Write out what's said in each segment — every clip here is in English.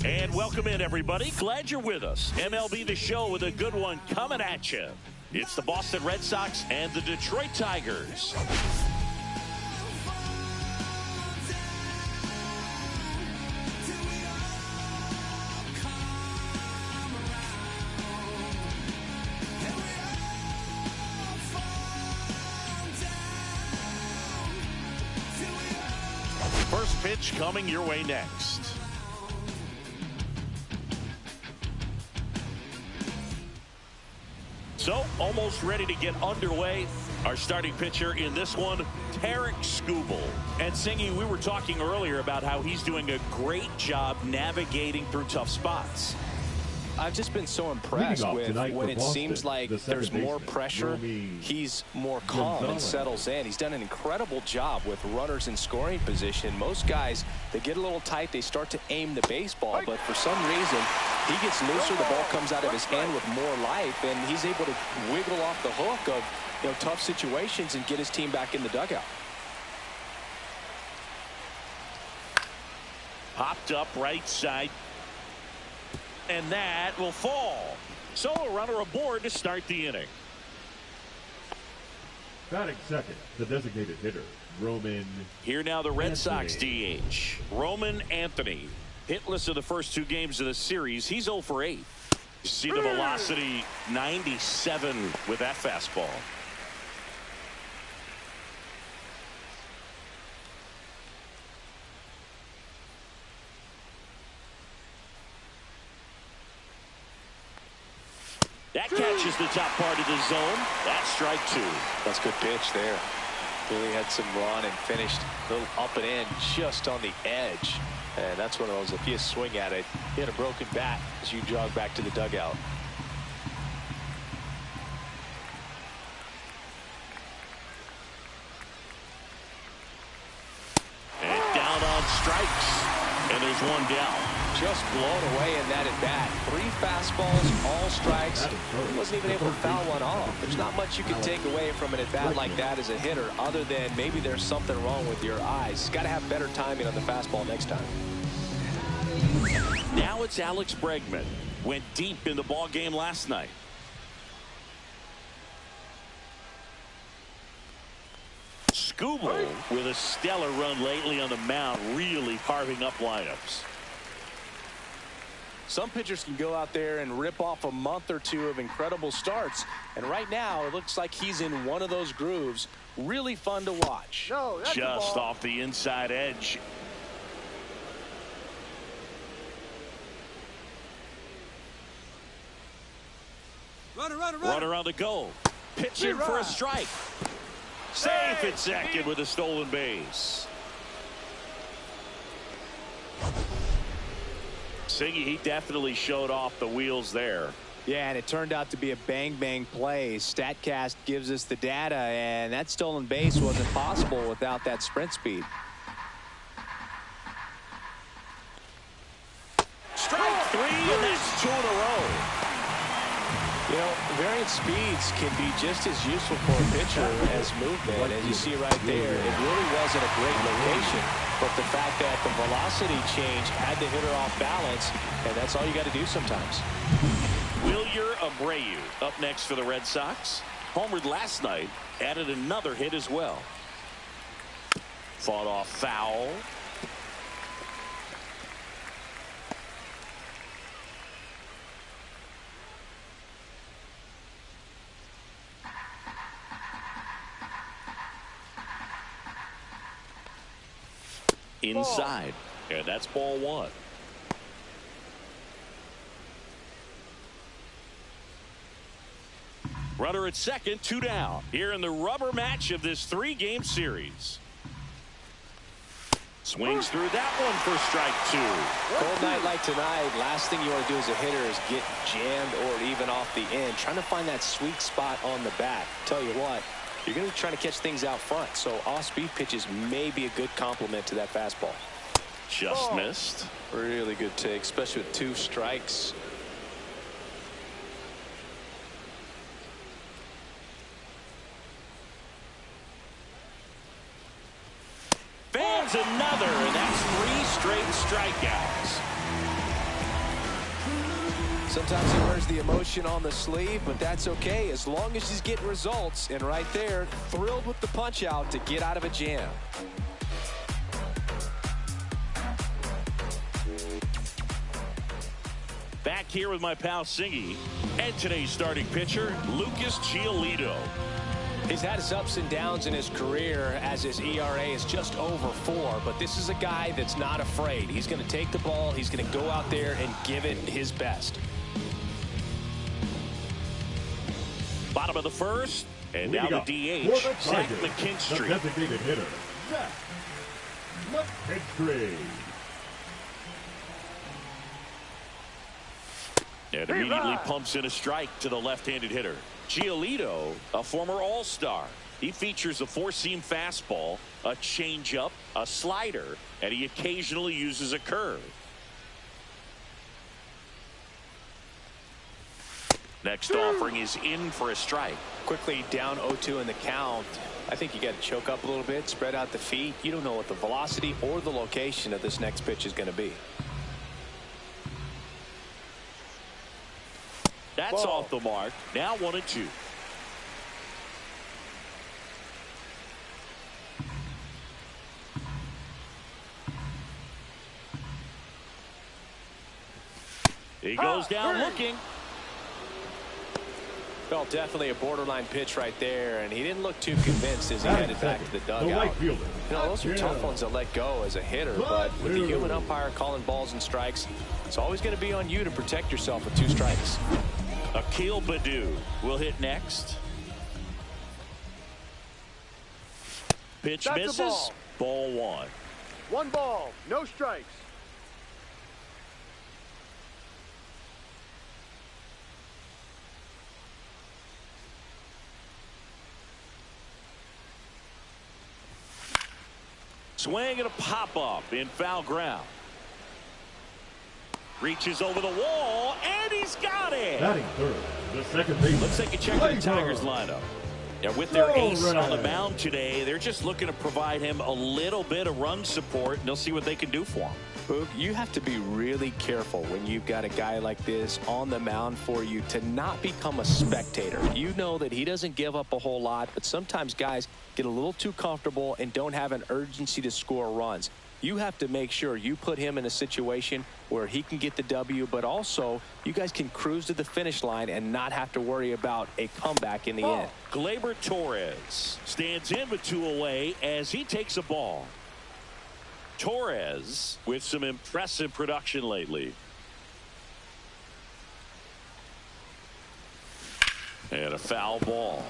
And welcome in, everybody. Glad you're with us. MLB The Show with a good one coming at you. It's the Boston Red Sox and the Detroit Tigers. First pitch coming your way next. So, almost ready to get underway. Our starting pitcher in this one, Tarik Skubal. And Singy, we were talking earlier about how he's doing a great job navigating through tough spots. I've just been so impressed with when it seems like there's more pressure, he's more calm and settles in. He's done an incredible job with runners in scoring position. Most guys, they get a little tight, they start to aim the baseball, but for some reason, he gets looser, the ball comes out of his hand with more life, and he's able to wiggle off the hook of tough situations and get his team back in the dugout. Popped up right side. And that will fall. So a runner aboard to start the inning. Batting second, the designated hitter, Roman. Here now the Red Sox DH, Roman Anthony. Hitless in the first two games of the series. He's 0 for 8. You see the velocity, 97 with that fastball. That catches the top part of the zone. That's strike 2. That's a good pitch there. Really had some run and finished a little up and in just on the edge. And that's one of those, if you swing at it, hit a broken bat as you jog back to the dugout. And down on strikes. And there's one down. Just blown away in that at bat. 3 fastballs, all strikes. He wasn't even able to foul one off. There's not much you can take away from an at bat like that as a hitter, other than maybe there's something wrong with your eyes. Got to have better timing on the fastball next time. Now it's Alex Bregman. Went deep in the ball game last night. Skubal with a stellar run lately on the mound, really carving up lineups. Some pitchers can go out there and rip off a month or two of incredible starts. And right now, it looks like he's in one of those grooves. Really fun to watch. Just off the inside edge. Runner on the go. Pitching for a strike. Safe at second with a stolen base. Singy, he definitely showed off the wheels there. Yeah, and it turned out to be a bang-bang play. StatCast gives us the data, and that stolen base wasn't possible without that sprint speed. Strike 3, and that's 2 in a row. You know, variant speeds can be just as useful for a pitcher as movement. As you see right there, it really wasn't a great location, but the fact that the velocity change had the hitter off balance, and that's all you got to do sometimes. Wilyer Abreu up next for the Red Sox. Homered last night, added another hit as well. Fought off foul. Inside, and that's ball 1. Runner at second, 2 down. Here in the rubber match of this 3-game series. Swings through that one for strike 2. Cold night like tonight, last thing you want to do as a hitter is get jammed or even off the end. Trying to find that sweet spot on the bat. Tell you what, you're going to be trying to catch things out front, so off-speed pitches may be a good complement to that fastball. Just missed. Really good take, especially with 2 strikes. Fans another, and that's 3 straight strikeouts. Sometimes he wears the emotion on the sleeve, but that's okay as long as he's getting results. And right there, thrilled with the punch out to get out of a jam. Back here with my pal Singy and today's starting pitcher, Lucas Giolito. He's had his ups and downs in his career as his ERA is just over 4, but this is a guy that's not afraid. He's going to take the ball, he's going to go out there and give it his best. Bottom of the first, and now the DH, Zach McKinstry. The designated hitter, Zach McKinstry. And immediately pumps in a strike to the left-handed hitter. Giolito, a former All-Star. He features a four-seam fastball, a changeup, a slider, and he occasionally uses a curve. Next offering is in for a strike. Quickly down 0-2 in the count. I think you got to choke up a little bit, spread out the feet. You don't know what the velocity or the location of this next pitch is going to be. That's off the mark. Now 1-2. He goes down looking. Well, definitely a borderline pitch right there, and he didn't look too convinced as he headed back to the dugout. You know, those are tough ones to let go as a hitter, but with the human umpire calling balls and strikes, it's always going to be on you to protect yourself with 2 strikes. Akil Baddoo will hit next. Pitch misses. Ball 1. 1 ball, no strikes. Swing and a pop-up in foul ground. Reaches over the wall, and he's got it. Batting third, the second baseman. Let's take a check of the Tigers lineup. Yeah, with their ace on the mound today, they're just looking to provide him a little bit of run support, and they'll see what they can do for him. Boog, you have to be really careful when you've got a guy like this on the mound for you to not become a spectator. You know that he doesn't give up a whole lot, but sometimes guys get a little too comfortable and don't have an urgency to score runs. You have to make sure you put him in a situation where he can get the W, but also you guys can cruise to the finish line and not have to worry about a comeback in the end. Gleyber Torres stands in with 2 away as he takes a ball. Torres with some impressive production lately. And a foul ball.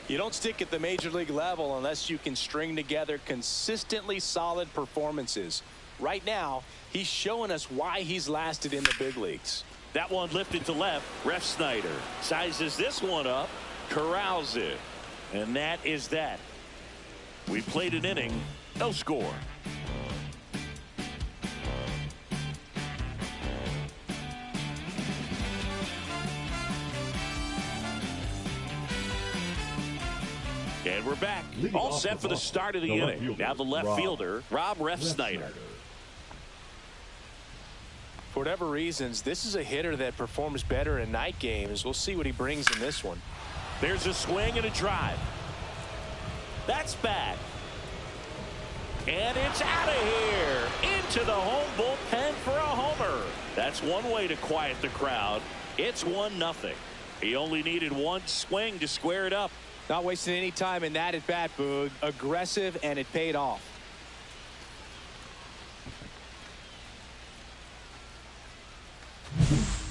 You don't stick at the major league level unless you can string together consistently solid performances. Right now, he's showing us why he's lasted in the big leagues. That one lifted to left. Ref Snyder sizes this one up, corrals it, and that is that. We played an inning, no score. And we're back. All set for the start of the inning. Now the left fielder, Rob Ref Snyder. For whatever reasons, this is a hitter that performs better in night games. We'll see what he brings in this one. There's a swing and a drive. That's back. And it's out of here. Into the home bullpen for a homer. That's one way to quiet the crowd. It's 1-0. He only needed one swing to square it up. Not wasting any time in that at bat, Boog. Aggressive, and it paid off.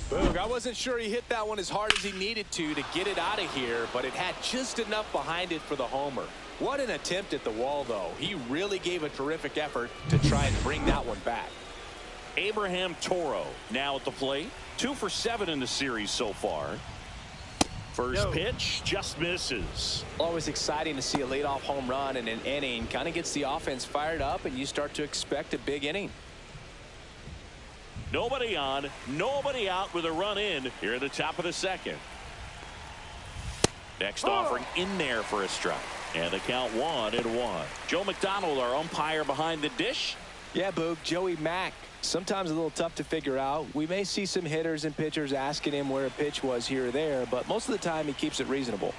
Boog, I wasn't sure he hit that one as hard as he needed to get it out of here, but it had just enough behind it for the homer. What an attempt at the wall, though. He really gave a terrific effort to try and bring that one back. Abraham Toro now at the plate. 2 for 7 in the series so far. First pitch just misses. Always exciting to see a leadoff home run in an inning. Kind of gets the offense fired up, and you start to expect a big inning. Nobody on, nobody out with a run in here at the top of the second. Next offering in there for a strike. And the count 1-1. Joe McDonald, our umpire behind the dish. Yeah, Boog, Joey Mack Sometimes a little tough to figure out. We may see some hitters and pitchers asking him where a pitch was here or there, but most of the time he keeps it reasonable.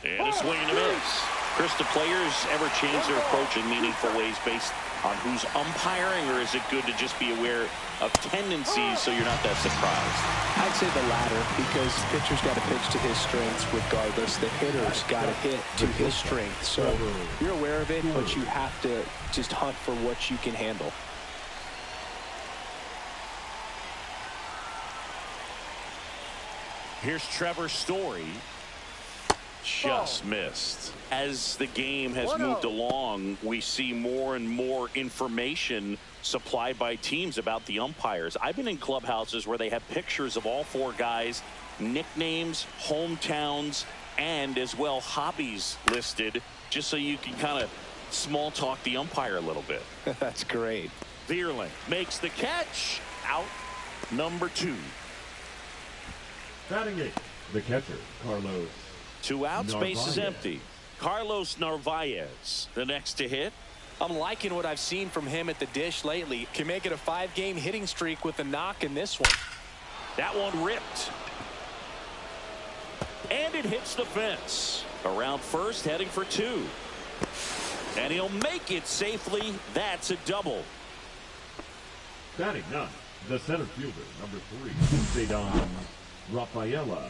And a swing and a miss. Chris, do players ever change their approach in meaningful ways based on who's umpiring, or is it good to just be aware of tendencies so you're not that surprised? I'd say the latter, because pitcher's got to pitch to his strengths regardless. The hitter's got to hit to his strength. So you're aware of it, but you have to just hunt for what you can handle. Here's Trevor's Story. Just missed. As the game has moved along, we see more and more information supplied by teams about the umpires. I've been in clubhouses where they have pictures of all four guys, nicknames, hometowns, and as well hobbies listed, just so you can kind of small talk the umpire a little bit. That's great. Vierling makes the catch. Out number 2. Batting 8, the catcher, Carlos. 2 outs, Narvaez. base is empty. Carlos Narvaez, the next to hit. I'm liking what I've seen from him at the dish lately. Can make it a 5-game hitting streak with a knock in this one. That one ripped. And it hits the fence. Around first, heading for 2. And he'll make it safely. That's a double. Batting 9, the center fielder, number 3, Cedon Rafaela.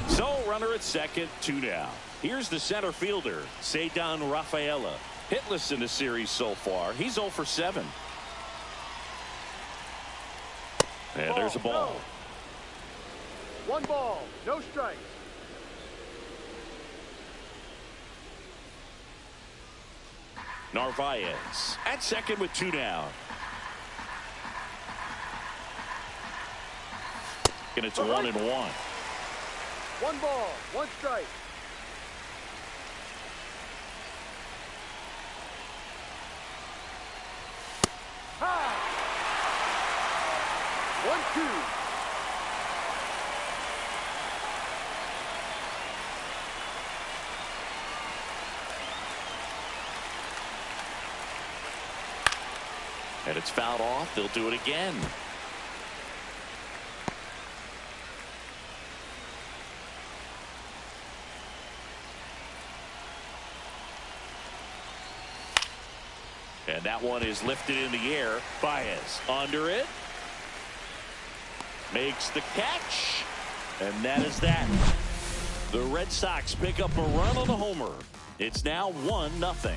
So, runner at second, 2 down. Here's the center fielder, Cedon Rafaela. Hitless in the series so far. He's 0 for 7. And there's a ball. No. 1 ball, no strikes. Narvaez at second with 2 down. And it's 1-1. 1 ball, 1 strike. High. 1-2. And it's fouled off. They'll do it again. And that one is lifted in the air. Baez under it. Makes the catch. And that is that. The Red Sox pick up a run on the homer. It's now 1-0.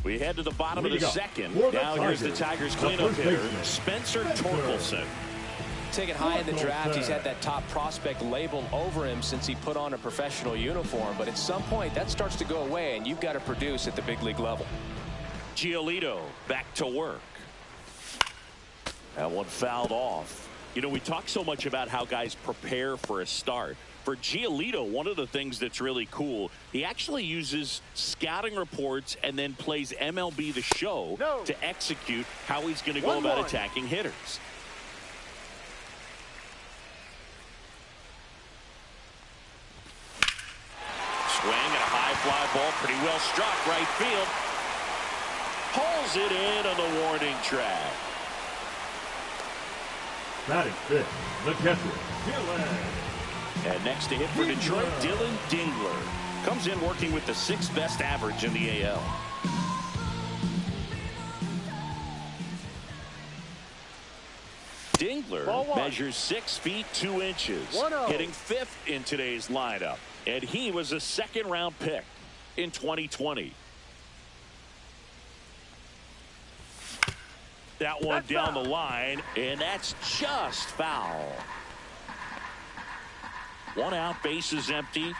We head to the bottom of the second. Now here's the Tigers cleanup hitter, Spencer Torkelson. Taken high in the draft, he's had that top prospect label over him since he put on a professional uniform. But at some point, that starts to go away, and you've got to produce at the big league level. Giolito back to work. That one fouled off. You know, we talk so much about how guys prepare for a start. For Giolito, one of the things that's really cool, he actually uses scouting reports and then plays MLB The Show to execute how he's going to go about attacking hitters. Swing and a high fly ball, pretty well struck, right field. Pulls it in on the warning track. Batting 5th, the catcher, Dylan. And next to hit for Detroit, Dylan Dingler. Comes in working with the 6th best average in the AL. Dingler measures 6 feet 2 inches. Hitting 5th in today's lineup. And he was a 2nd-round pick in 2020. That one down the line, and that's just foul. 1 out, base is empty.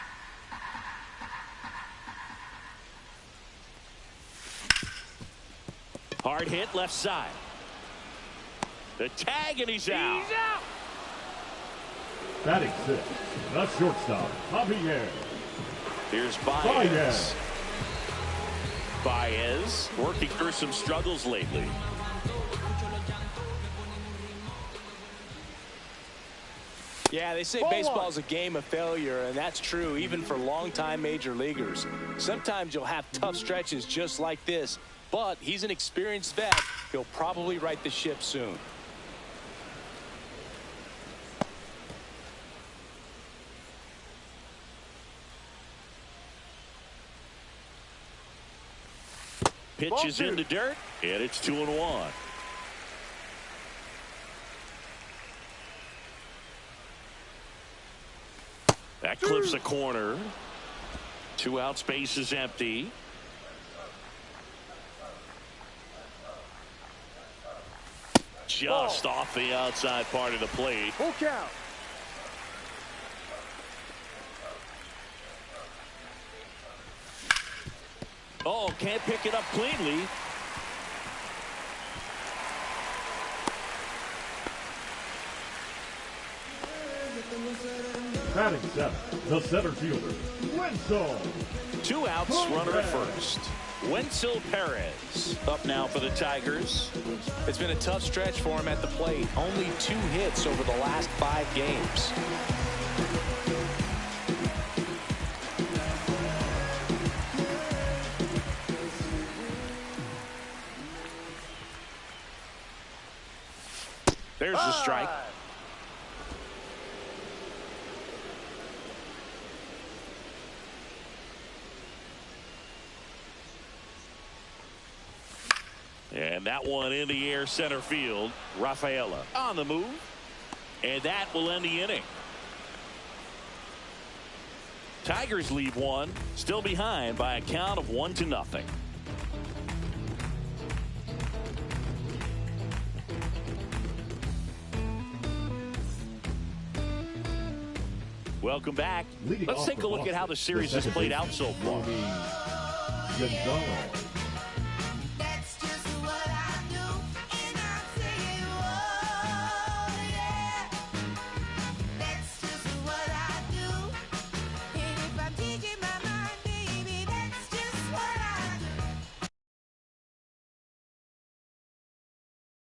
Hard hit left side. The tag, and he's out. Batting sixth, the shortstop, Javier. Here's Baez. Baez working through some struggles lately. Yeah, they say baseball is a game of failure, and that's true even for longtime major leaguers. Sometimes you'll have tough stretches just like this, but he's an experienced vet. He'll probably right the ship soon. Pitch is in the dirt, and it's 2-1. That clips a corner. 2 out, space is empty. Just off the outside part of the plate. Full count. Oh, can't pick it up cleanly. Batting seventh, the center fielder, Wenzel. 2 outs, runner at first. Wenzel Perez up now for the Tigers. It's been a tough stretch for him at the plate. Only 2 hits over the last 5 games. There's the strike. And that one in the air center field. Rafaela on the move. And that will end the inning. Tigers leave one. Still behind by a count of 1-0. Welcome back. Let's take a look at how the series has played out so far. Gonzalez.